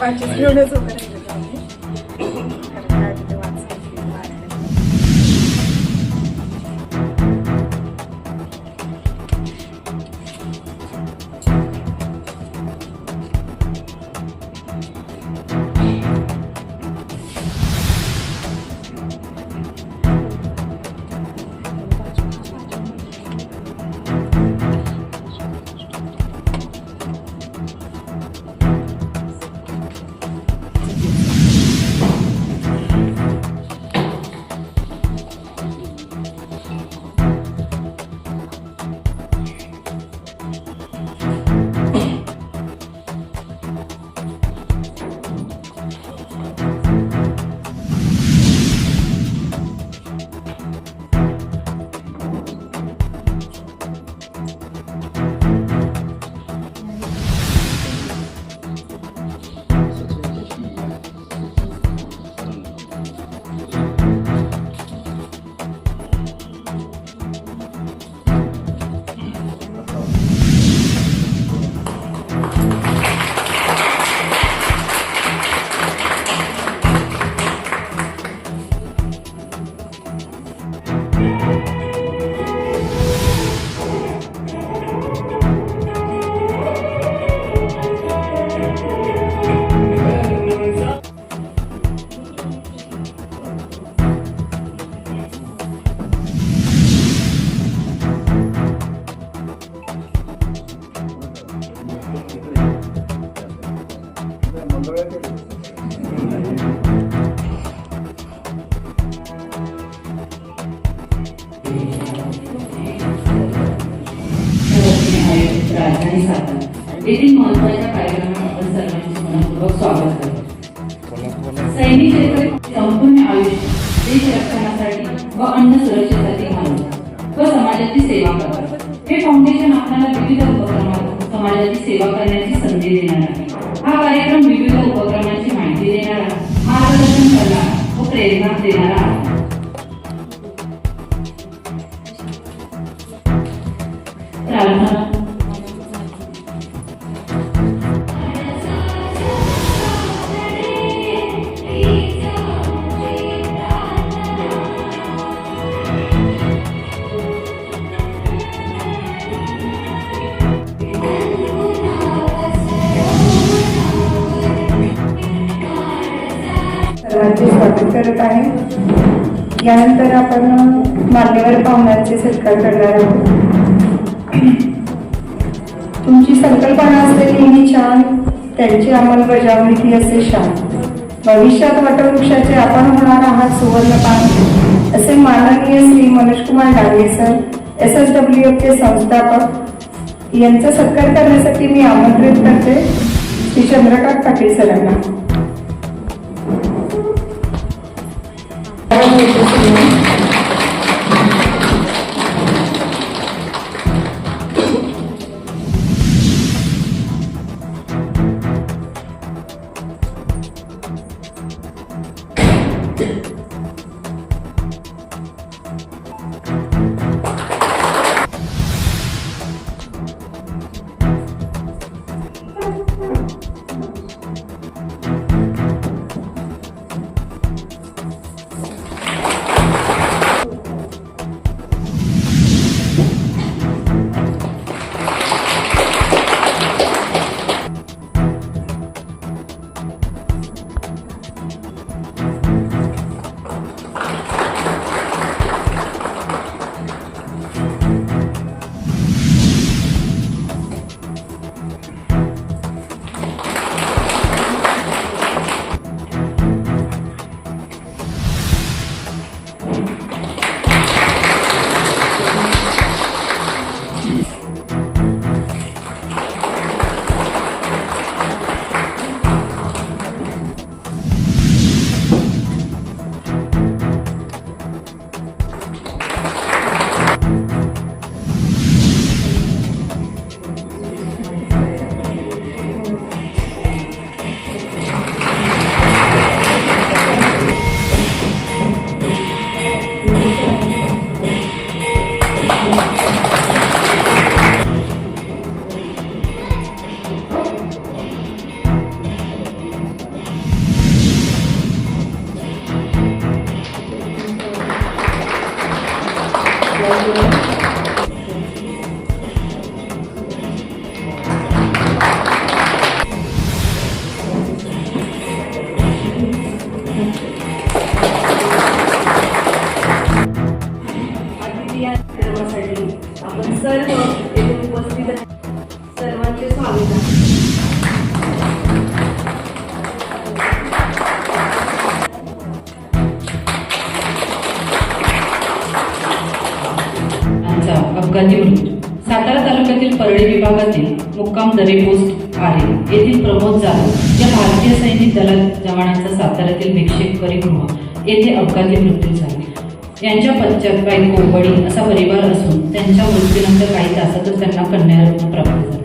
5 घेऊनच उभं राहिलेलो आम्ही. कारण काय तिथे वाचायची वाढलं. राजधानी सातारा येथील महत्त्वाच्या कार्यक्रमात आपण सर्वांचे मनपूर्वक स्वागत करतो. सैनिक संपूर्ण आयुष्य देश रक्षणासाठी व अन्न सुरक्षेसाठी घालवतात व समाजाची सेवा करतात. हे फाउंडेशन आपल्याला विविध उपक्रमात समाजाची सेवा करण्याची संधी देणार आहे. हा कार्यक्रम विविध उपक्रमांची माहिती देणारा, मार्गदर्शन करणारा व प्रेरणा देणारा आहे. प्रार्थना. सर्वांचे स्वागत करत आहे. यानंतर आपण मान्यवर पाहुण्यांचे सत्कार करणार आहोत. तुमची संकल्पना असलेली ही छान, त्यांची अंमलबजावणी ती असे शान. भविष्यात वटवृक्षाचे आपण होणार आहात सुवर्णपान, असे माननीय श्री मनोजकुमार डांगे सर, SSWF चे संस्थापक यांचा सत्कार करण्यासाठी मी आमंत्रित करते श्री चंद्रकांत पाटील सरांना. अतिथी या कार्यक्रमासाठी आपण सर्व येथे उपस्थित सर्वांचे स्वागत आहे. यांचा अपघाती मृत्यू. सातारा तालुक्यातील परळी विभागातील मुक्काम दरे पोस्ट आहे येथील प्रमोद जाधव या भारतीय सैनिक दलात जवानांचा साताऱ्यातील भिक्षेकरी गृह येथे अपघाती मृत्यू झाला. यांच्या पश्चात बायको वडील असा परिवार असून त्यांच्या मृत्यूनंतर काही तासातच त्यांना कन्यारत्न प्राप्त झाले.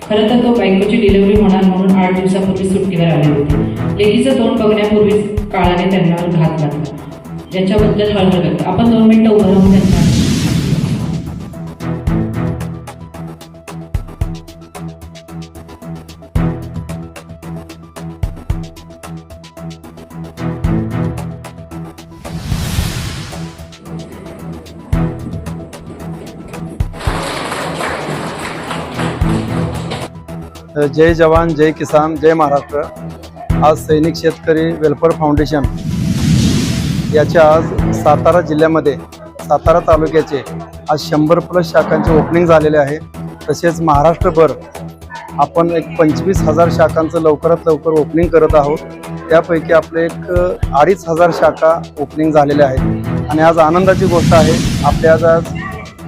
खरं तर तो बायकोची डिलिव्हरी होणार म्हणून 8 दिवसापूर्वी सुट्टीवर आले होते. लेकीचं तोंड बघण्यापूर्वीच काळाने त्यांच्यावर घात घातला, ज्याच्याबद्दल हळहळ करते. आपण 2 मिनिटं उभं राहून त्यांना जय जवान जय किसान जय महाराष्ट्र. आज सैनिक शेतकरी वेलफेअर फाउंडेशन याच्या आज सातारा जिल्ह्यामध्ये सातारा तालुक्याचे आज 100+ शाखांचे ओपनिंग झालेले आहे. तसेच महाराष्ट्रभर आपण एक 25,000 शाखांचं लवकरात लवकर ओपनिंग करत आहोत. त्यापैकी आपले एक 2,500 शाखा ओपनिंग झालेल्या आहेत. आणि आज आनंदाची गोष्ट आहे, आपल्या आज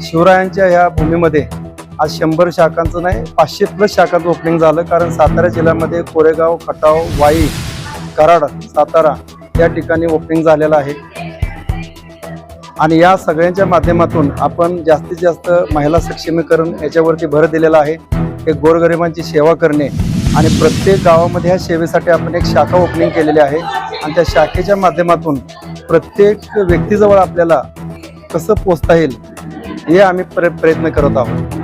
शिवरायांच्या ह्या भूमीमध्ये आज 100 शाखांचं नाही 500+ शाखांचं ओपनिंग झालं. कारण सातारा जिल्ह्यामध्ये कोरेगाव, खटाव, वाई, कराड, सातारा या ठिकाणी ओपनिंग झालेलं आहे. आणि या सगळ्यांच्या माध्यमातून आपण जास्तीत जास्त महिला सक्षमीकरण याच्यावरती भर दिलेला आहे. एक गोरगरिबांची सेवा करणे आणि प्रत्येक गावामध्ये ह्या सेवेसाठी आपण एक शाखा ओपनिंग केलेली आहे. आणि त्या शाखेच्या माध्यमातून प्रत्येक व्यक्तीजवळ आपल्याला कसं पोचता येईल हे आम्ही प्रयत्न करत आहोत.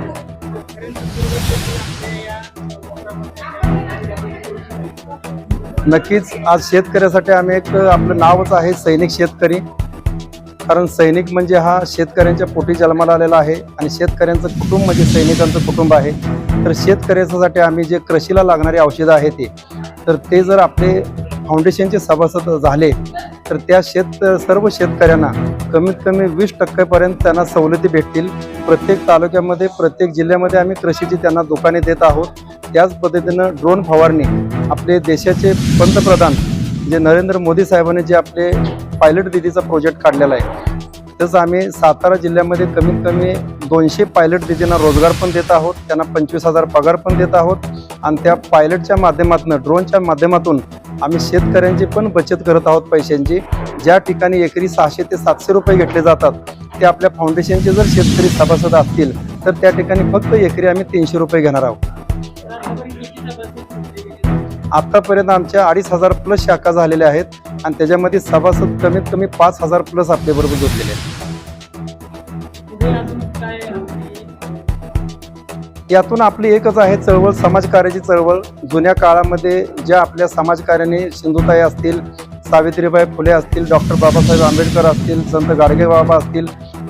नक्कीच आज शेतकऱ्यासाठी आम्ही एक आपलं नावच आहे सैनिक शेतकरी. कारण सैनिक म्हणजे हा शेतकऱ्यांच्या पोटी जन्माला आलेला आहे आणि शेतकऱ्यांचं कुटुंब म्हणजे सैनिकांचं कुटुंब आहे. तर शेतकऱ्यासाठी आम्ही जे कृषीला लागणारी औषधं आहेत ते जर आपले फाउंडेशनचे सभासद झाले तर त्या सर्व शेतकऱ्यांना कमीत कमी 20% त्यांना सवलती भेटतील. प्रत्येक तालुक्यामध्ये प्रत्येक जिल्ह्यामध्ये आम्ही कृषीची त्यांना दुकाने देत आहोत. त्याच पद्धतीनं ड्रोन फवारणी आपले देशाचे पंतप्रधान जे नरेंद्र मोदी साहेबांनी जे आपले पायलट दीदीचा प्रोजेक्ट काढलेला आहे तसं आम्ही सातारा जिल्ह्यामध्ये कमीत कमी 200 पायलट दीदींना रोजगार पण देत आहोत. त्यांना 25,000 पगार पण देत आहोत. आणि त्या पायलटच्या माध्यमातून ड्रोनच्या माध्यमातून आम्ही शेतकऱ्यांची पण बचत करत आहोत पैशांची. ज्या ठिकाणी एकरी 600 ते 700 रुपये घेतले जातात ते आपल्या फाउंडेशनचे जर शेतकरी सभासद असतील तर त्या ठिकाणी फक्त एकरी आम्ही 300 रुपये घेणार आहोत. आतापर्यंत आमच्या 2,500+ शाखा झालेल्या आहेत आणि त्याच्यामध्ये सभासद कमीत कमी 5,000+ आपल्याबरोबर जोडलेले आहेत. यातून आपली एकच आहे चळवळ, समाजकार्याची चळवळ. जुन्या काळामध्ये ज्या आपल्या समाजकार्याने सिंधुताई असतील, सावित्रीबाई फुले असतील, डॉक्टर बाबासाहेब आंबेडकर असतील, संत गाडगेबाबा असतील,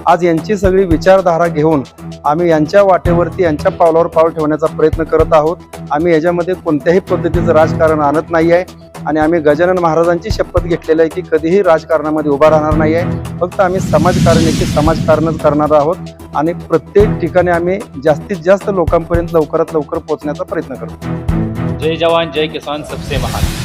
आज यांची सगळी विचारधारा घेऊन आम्ही यांच्या वाटेवरती यांच्या पावलावर पाऊल ठेवण्याचा प्रयत्न करत आहोत. आम्ही याच्यामध्ये कोणत्याही पद्धतीचं राजकारण आणत नाही आहे आणि आम्ही गजानन महाराजांची शपथ घेतलेली आहे की कधीही राजकारणामध्ये उभा राहणार नाही आहे. फक्त आम्ही समाजकारणाची समाजकारणच करणार आहोत आणि प्रत्येक ठिकाणी आम्ही जास्तीत जास्त लोकांपर्यंत लवकरात लवकर पोहोचण्याचा प्रयत्न करतो. जय जवान जय किसान सबसे महान.